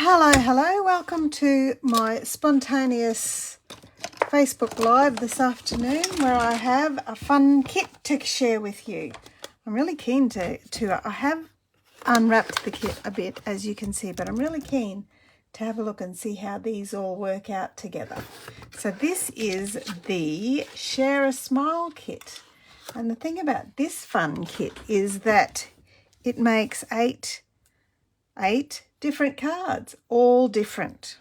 Hello, welcome to my spontaneous Facebook Live this afternoon where I have a fun kit to share with you. I'm really keen to I have unwrapped the kit a bit, as you can see, but I'm really keen to have a look and see how these all work out together. So this is the Share a Smile kit. And the thing about this fun kit is that it makes eight different cards, all different.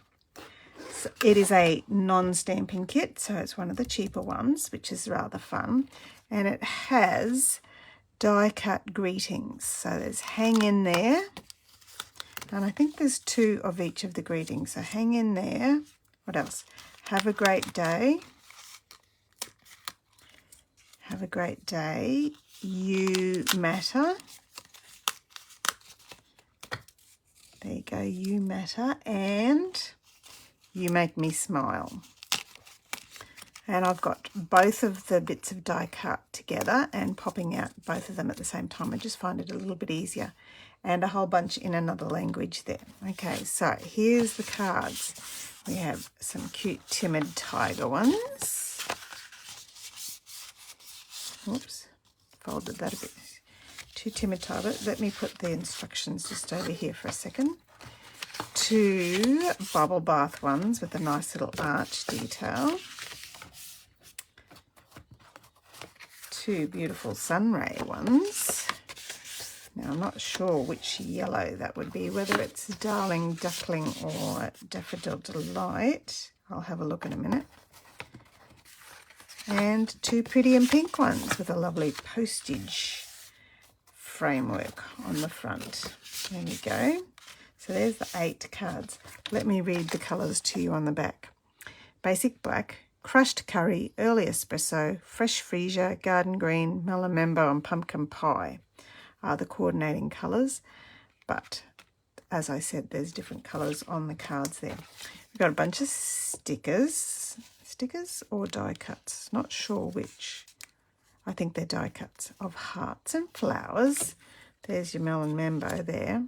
So it is a non-stamping kit, so it's one of the cheaper ones, which is rather fun. And it has die-cut greetings. So there's hang in there. And I think there's 2 of each of the greetings. So hang in there. What else? Have a great day. Have a great day. You matter. There you go, you matter, and you make me smile. And I've got both of the bits of die cut together and popping out both of them at the same time. I just find it a little bit easier. And a whole bunch in another language there. Okay, so here's the cards. We have some cute timid tiger ones. Oops, folded that a bit. 2 timid tiger. Let me put the instructions just over here for a second. 2 bubble bath ones with a nice little arch detail. 2 beautiful sunray ones. Now I'm not sure which yellow that would be, whether it's Darling Duckling or Daffodil Delight. I'll have a look in a minute. And 2 pretty and pink ones with a lovely postage framework on the front. There we go. So there's the 8 cards. Let me read the colours to you on the back. Basic black, crushed curry, early espresso, fresh freesia, garden green, melon member and pumpkin pie are the coordinating colours. But as I said, there's different colours on the cards there. We've got a bunch of stickers. Stickers or die cuts? Not sure which. I think they're die cuts of hearts and flowers. There's your melon member there.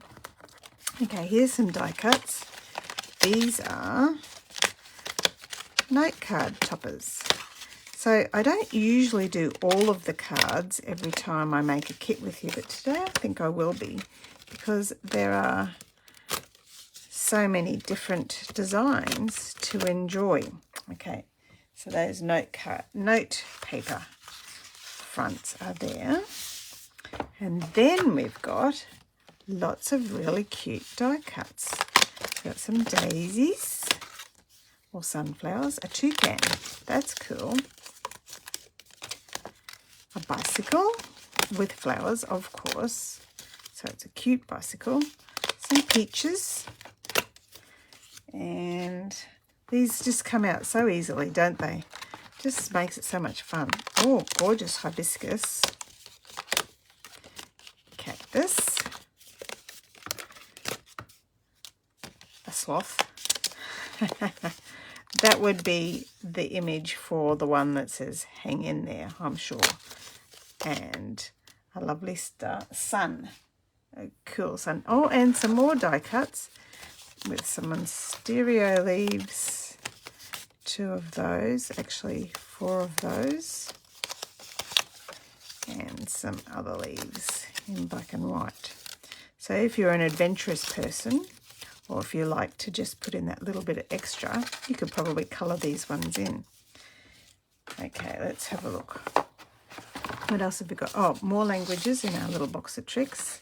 Okay, here's some die cuts. These are note card toppers. So I don't usually do all of the cards every time I make a kit with you, but today I think I will be, because there are so many different designs to enjoy. Okay, so those note paper fronts are there. And then we've got lots of really cute die cuts. We've got some daisies or sunflowers, a toucan, that's cool. A bicycle with flowers, of course. So it's a cute bicycle. Some peaches. And these just come out so easily, don't they? Just makes it so much fun. Oh, gorgeous hibiscus. Cactus. A sloth. That would be the image for the one that says hang in there, I'm sure. And a lovely sun. A cool sun. Oh, and some more die cuts with some Monstera leaves. 2 of those, actually 4 of those. And some other leaves in black and white. So if you're an adventurous person, or if you like to just put in that little bit of extra, you could probably colour these ones in. Okay, let's have a look. What else have we got? Oh, more languages in our little box of tricks.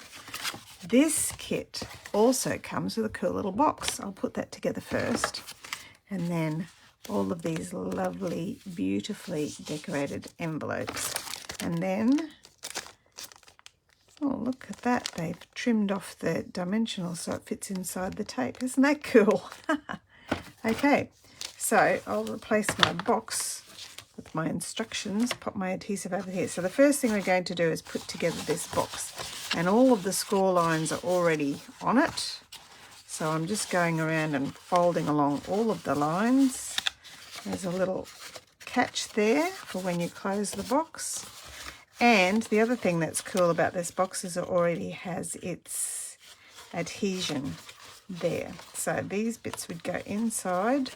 This kit also comes with a cool little box. I'll put that together first. And then all of these lovely, beautifully decorated envelopes. And then, oh, look at that. They've trimmed off the dimensional so it fits inside the tape. Isn't that cool? Okay, so I'll replace my box with my instructions, pop my adhesive over here. So the first thing we're going to do is put together this box. And all of the score lines are already on it. So I'm just going around and folding along all of the lines. There's a little catch there for when you close the box. And the other thing that's cool about this box is it already has its adhesion there. So these bits would go inside,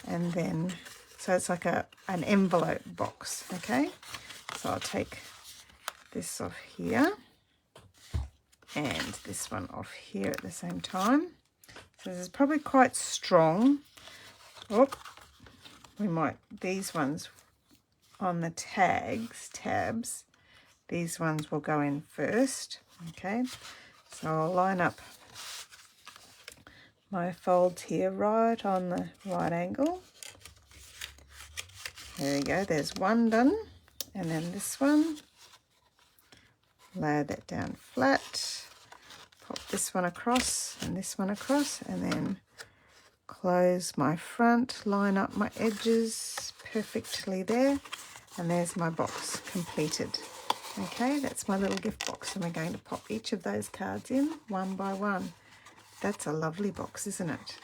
and then, so it's like an envelope box, okay? So I'll take this off here and this one off here at the same time. So this is probably quite strong. Oh, we might, these ones on the tabs, these ones will go in first, okay? So I'll line up my folds here right on the right angle. There we go, there's one done. And then this one, lay that down flat, pop this one across and this one across, and then close my front, line up my edges perfectly there, and there's my box completed. Okay, that's my little gift box, and we're going to pop each of those cards in one by one. That's a lovely box, isn't it?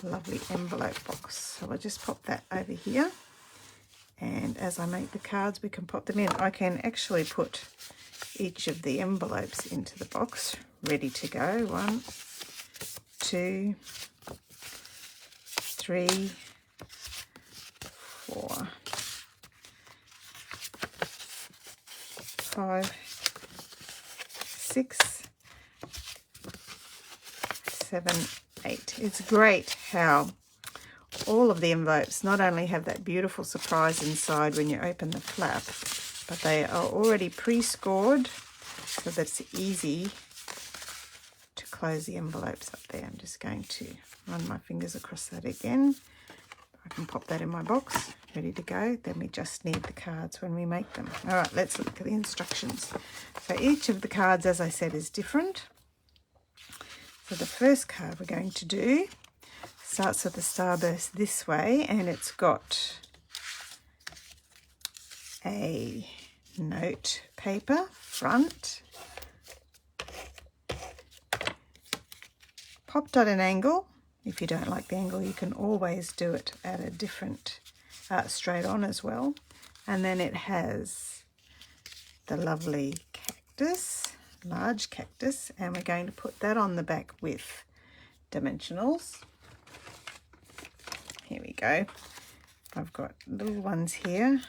A lovely envelope box. So I'll just pop that over here, and as I make the cards we can pop them in. I can actually put each of the envelopes into the box ready to go. 1, 2, 3, 4, 5, 6, 7, 8. It's great how all of the envelopes not only have that beautiful surprise inside when you open the flap, but they are already pre-scored so that it's easy to close the envelopes up there. I'm just going to run my fingers across that again. I can pop that in my box, ready to go. Then we just need the cards when we make them. All right, let's look at the instructions. So each of the cards, as I said, is different. So the first card we're going to do starts with the starburst this way, and it's got a note paper front, popped at an angle. If you don't like the angle, you can always do it at a different, straight on as well. And then it has the lovely cactus, large cactus, and we're going to put that on the back with dimensionals. Here we go. I've got little ones here.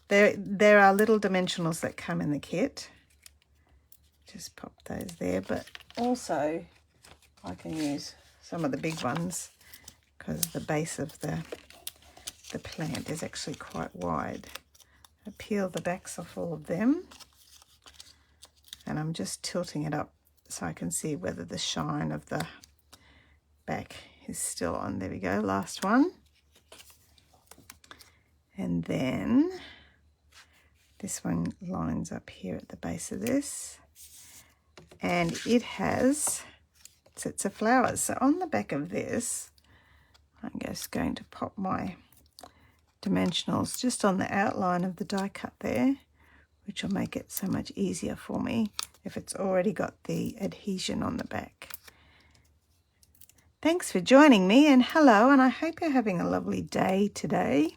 There are little dimensionals that come in the kit. Just pop those there, but also I can use some of the big ones because the base of the plant is actually quite wide. I peel the backs off all of them, and I'm just tilting it up so I can see whether the shine of the back is still on. There we go, last one. And then this one lines up here at the base of this, and it has sets of flowers. So on the back of this, I'm just going to pop my dimensionals just on the outline of the die cut there, which will make it so much easier for me if it's already got the adhesion on the back. Thanks for joining me, and hello, and I hope you're having a lovely day today.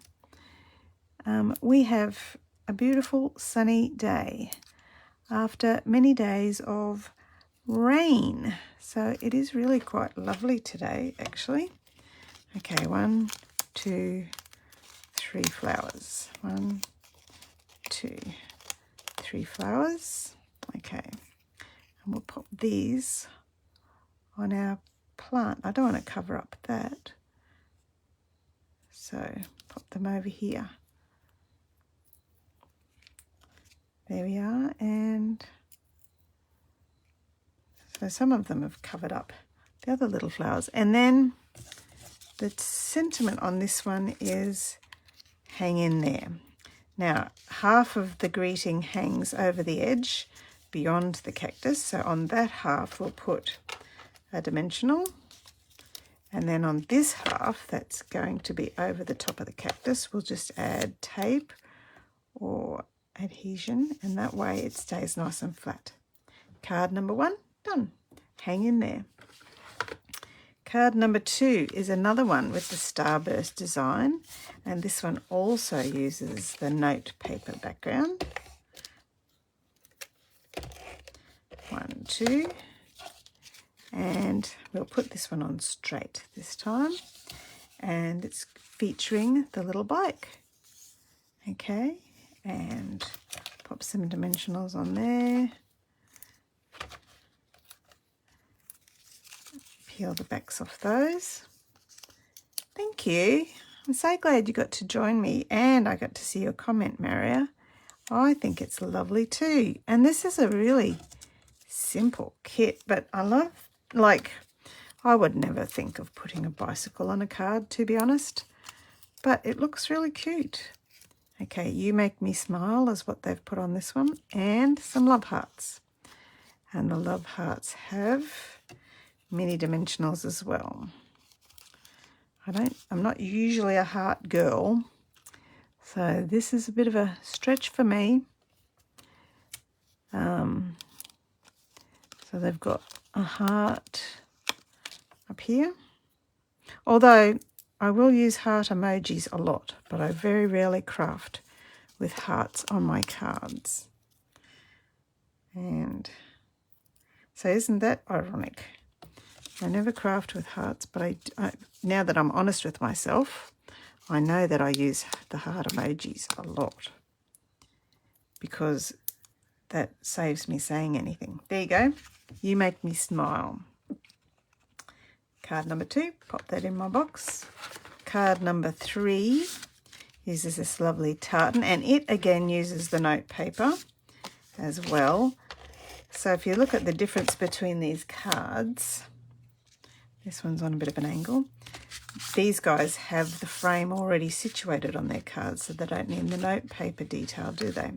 We have a beautiful sunny day after many days of rain. So it is really quite lovely today, actually. Okay, 1, 2, 3 flowers. 1, 2, 3 flowers. Okay, and we'll pop these on our plant. I don't want to cover up that, so pop them over here. There we are, and so some of them have covered up the other little flowers. And then the sentiment on this one is hang in there. Now, half of the greeting hangs over the edge beyond the cactus, so on that half we'll put a dimensional, and then on this half that's going to be over the top of the cactus, we'll just add tape or adhesion, and that way it stays nice and flat. Card number 1 done. Hang in there. Card number 2 is another one with the starburst design, and this one also uses the note paper background. 1, 2, And we'll put this one on straight this time. And it's featuring the little bike. Okay, and pop some dimensionals on there. Peel the backs off those. Thank you. I'm so glad you got to join me, and I got to see your comment, Maria. I think it's lovely too. And this is a really simple kit, but I love, like, I would never think of putting a bicycle on a card, to be honest, but it looks really cute. Okay, You Make Me Smile is what they've put on this one, and some love hearts. And the love hearts have mini dimensionals as well. I'm not usually a heart girl, so this is a bit of a stretch for me. So they've got a heart up here, although I will use heart emojis a lot, but I very rarely craft with hearts on my cards. And so isn't that ironic? I never craft with hearts, but I now that I'm honest with myself, I know that I use the heart emojis a lot because that saves me saying anything. There you go. You Make Me Smile. Card number 2, pop that in my box. Card number 3 uses this lovely tartan, and it again uses the note paper as well. So if you look at the difference between these cards, this one's on a bit of an angle. These guys have the frame already situated on their cards, so they don't need the note paper detail, do they?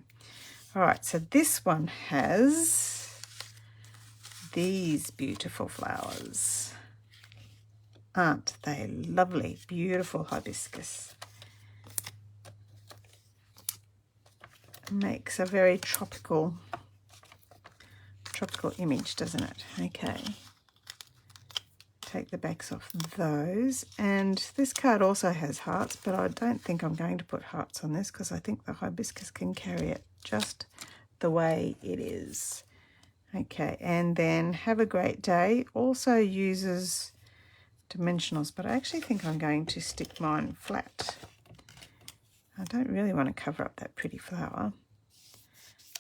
All right, so this one has these beautiful flowers. Aren't they lovely? Beautiful hibiscus. Makes a very tropical image, doesn't it? Okay. Take the backs off those, and this card also has hearts, but I don't think I'm going to put hearts on this because I think the hibiscus can carry it just the way it is. Okay, and then Have a Great Day also uses dimensionals, but I actually think I'm going to stick mine flat. I don't really want to cover up that pretty flower,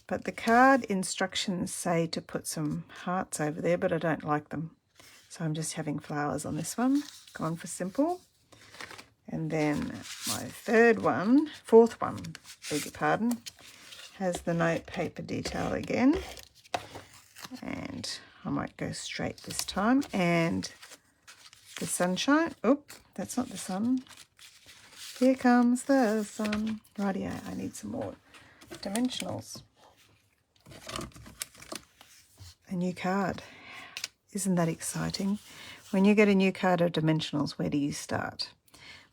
but the card instructions say to put some hearts over there, but I don't like them. So I'm just having flowers on this one, gone for simple. And then my fourth one, beg your pardon, has the note paper detail again. And I might go straight this time. And the sunshine, oh, that's not the sun. Here comes the sun. Rightio, I need some more dimensionals. A new card. Isn't that exciting? When you get a new card of dimensionals, where do you start?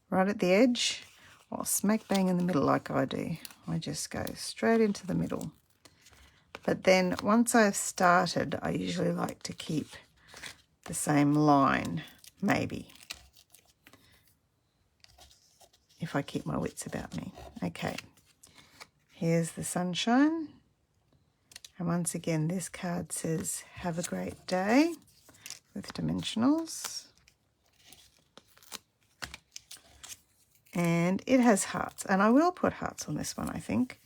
Right at the edge or smack bang in the middle like I do? I just go straight into the middle. But then once I've started, I usually like to keep the same line, maybe, if I keep my wits about me. Okay, here's the sunshine. And once again, this card says, Have a Great Day, with dimensionals. And it has hearts, and I will put hearts on this one, I think,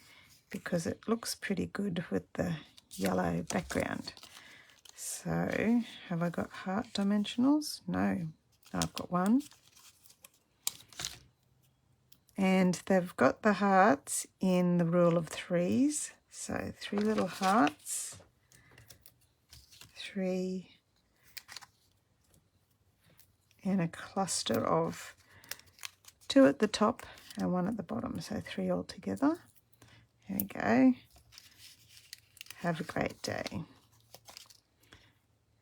because it looks pretty good with the yellow background. So have I got heart dimensionals? No, I've got one. And they've got the hearts in the rule of threes. So 3 little hearts, 3 in a cluster of 2 at the top and 1 at the bottom, so 3 all together. Here we go. Have a great day.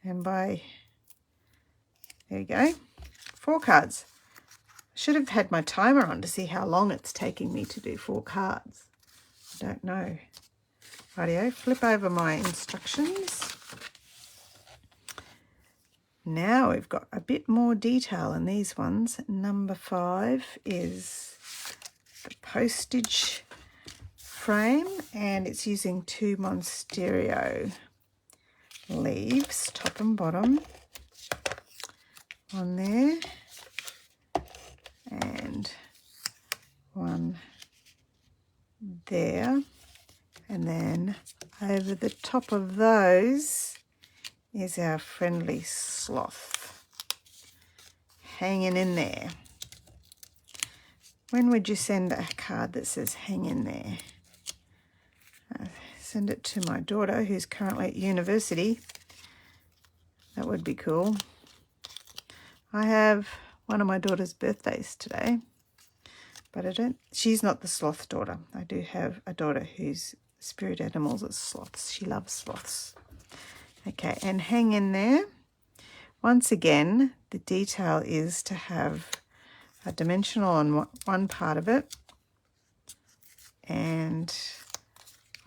And there you go, 4 cards. Should have had my timer on to see how long it's taking me to do 4 cards. I don't know. Rightio, flip over my instructions. Now we've got a bit more detail in these ones. Number 5 is the postage frame, and it's using 2 Monsterio leaves, top and bottom. One there and one there, and then over the top of those is our friendly sloth hanging in there. When would you send a card that says hang in there? Send it to my daughter who's currently at university. That would be cool. I have one of my daughter's birthdays today, but she's not the sloth daughter. I do have a daughter whose spirit animals are sloths. She loves sloths. Okay, and hang in there. Once again, the detail is to have a dimensional on one part of it, and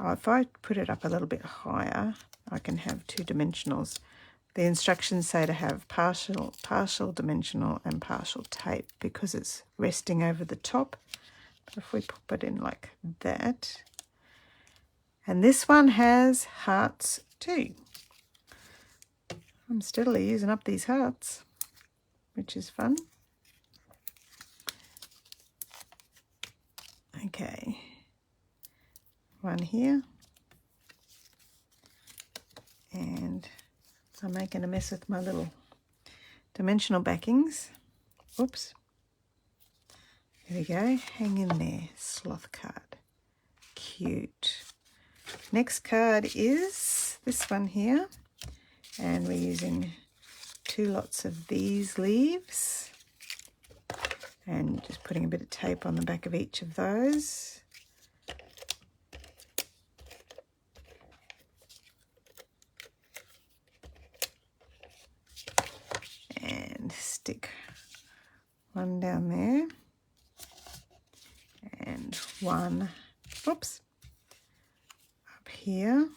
if I put it up a little bit higher, I can have two dimensionals. The instructions say to have partial dimensional and partial tape because it's resting over the top. But if we pop it in like that, and this one has hearts too. I'm steadily using up these hearts, which is fun. Okay, one here, and I'm making a mess with my little dimensional backings. Oops. There we go. Hang in there, sloth card. Cute. Next card is this one here, and we're using 2 lots of these leaves and just putting a bit of tape on the back of each of those. And stick one down there and one, oops, up here.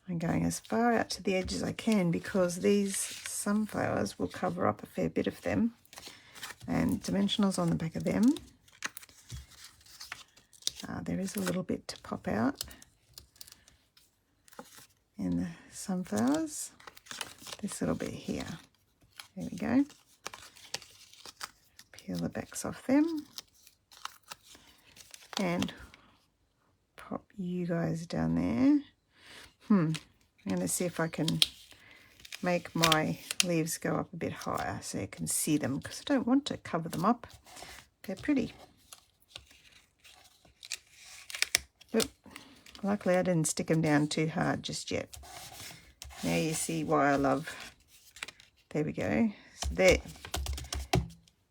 I'm going as far out to the edge as I can because these sunflowers will cover up a fair bit of them, and dimensionals on the back of them. There is a little bit to pop out in the sunflowers. This little bit here. There we go. Peel the backs off them and pop you guys down there. I'm going to see if I can make my leaves go up a bit higher so you can see them, because I don't want to cover them up. They're pretty. But luckily I didn't stick them down too hard just yet. Now you see why I love, there we go. So there,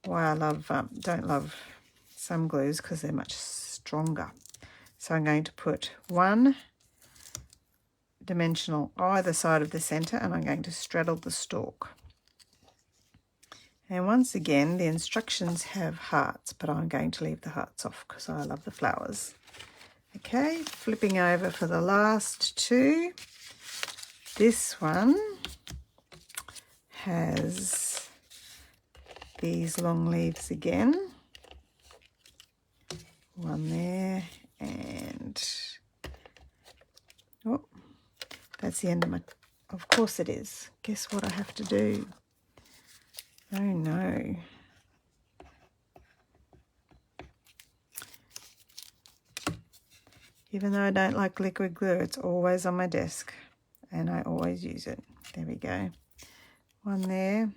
why I love, don't love some glues, because they're much stronger. So I'm going to put one dimensional either side of the center, and I'm going to straddle the stalk. And once again, the instructions have hearts, but I'm going to leave the hearts off because I love the flowers. Okay, flipping over for the last 2. This one has these long leaves again. One there, and oh, that's the end of my, of course it is. Guess what I have to do? Oh no. Even though I don't like liquid glue, it's always on my desk and I always use it. There we go. One there,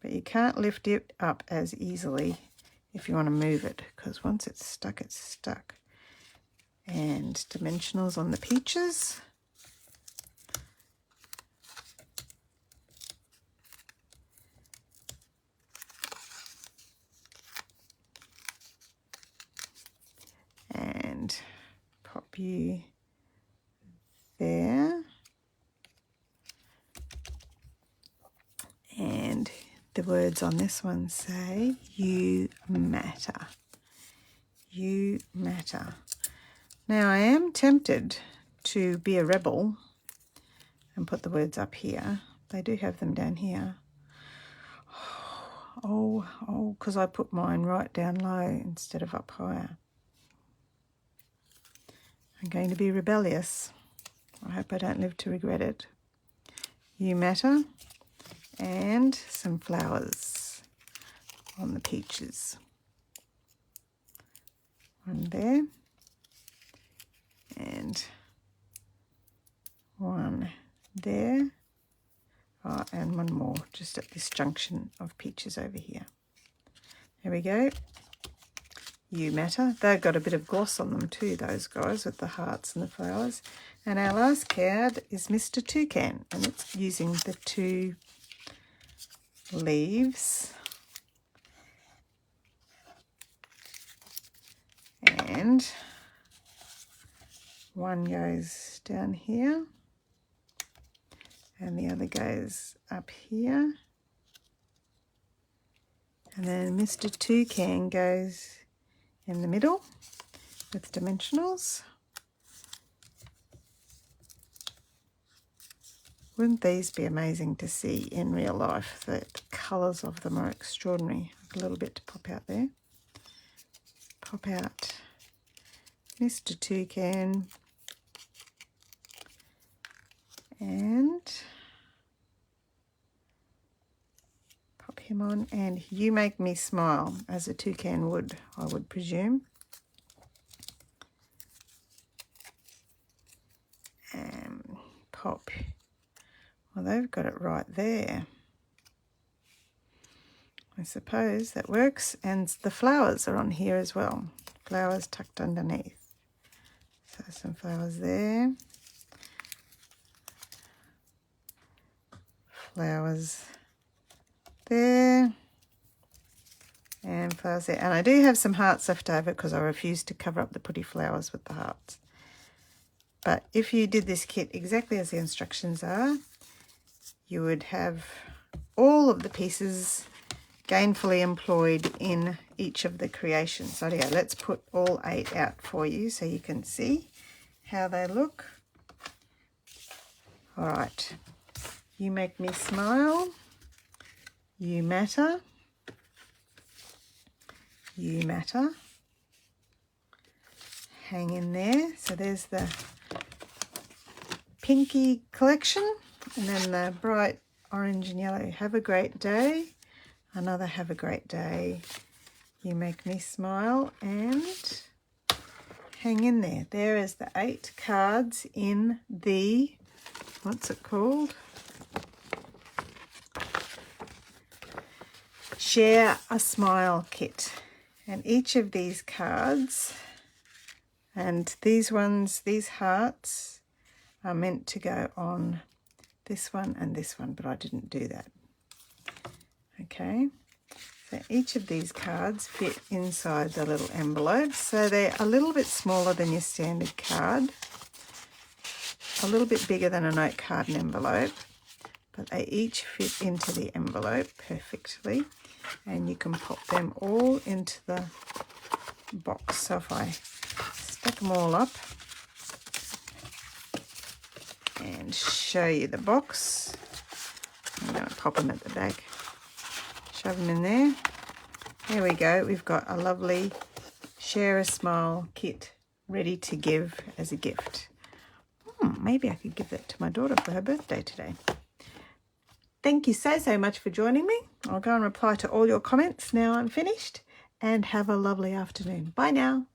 but you can't lift it up as easily if you want to move it, because once it's stuck, it's stuck. And dimensionals on the peaches. And pop you there. And the words on this one say, you matter. You matter. Now I am tempted to be a rebel and put the words up here. They do have them down here. Oh, because I put mine right down low instead of up higher. I'm going to be rebellious. I hope I don't live to regret it. You matter. and some flowers on the peaches. One there and one there. Oh, and one more just at this junction of peaches over here. There we go. You Matter. They've got a bit of gloss on them too, those guys, with the hearts and the flowers. And our last card is Mr. Toucan, and it's using the 2 leaves. And one goes down here and the other goes up here. And then Mr. Toucan goes in the middle with dimensionals. Wouldn't these be amazing to see in real life? The colours of them are extraordinary. A little bit to pop out there. Pop out Mr. Toucan and pop him on, and You Make Me Smile, as a toucan would, I would presume. And pop, well, they've got it right there. I suppose that works, and the flowers are on here as well. Flowers tucked underneath. So some flowers there. Flowers there. And flowers there. And I do have some hearts left over because I refused to cover up the pretty flowers with the hearts. But if you did this kit exactly as the instructions are, you would have all of the pieces gainfully employed in each of the creations. So yeah, let's put all 8 out for you so you can see how they look. All right, You Make Me Smile, You Matter, You Matter, hang in there. So there's the pinky collection, and then the bright orange and yellow, Have a Great Day. Another Have a Great Day, You Make Me Smile, and hang in there. There is the 8 cards in the, what's it called? Share a Smile kit. And each of these cards, and these ones, these hearts, are meant to go on this one and this one, but I didn't do that. Okay, so each of these cards fit inside the little envelope. So they're a little bit smaller than your standard card, a little bit bigger than a note card and envelope, but they each fit into the envelope perfectly, and you can pop them all into the box. So if I stack them all up and show you the box, I'm going to pop them at the back. Shove them in there. There we go. We've got a lovely Share a Smile kit ready to give as a gift. Maybe I could give that to my daughter for her birthday today. Thank you so much for joining me. I'll go and reply to all your comments now I'm finished, and have a lovely afternoon. Bye now.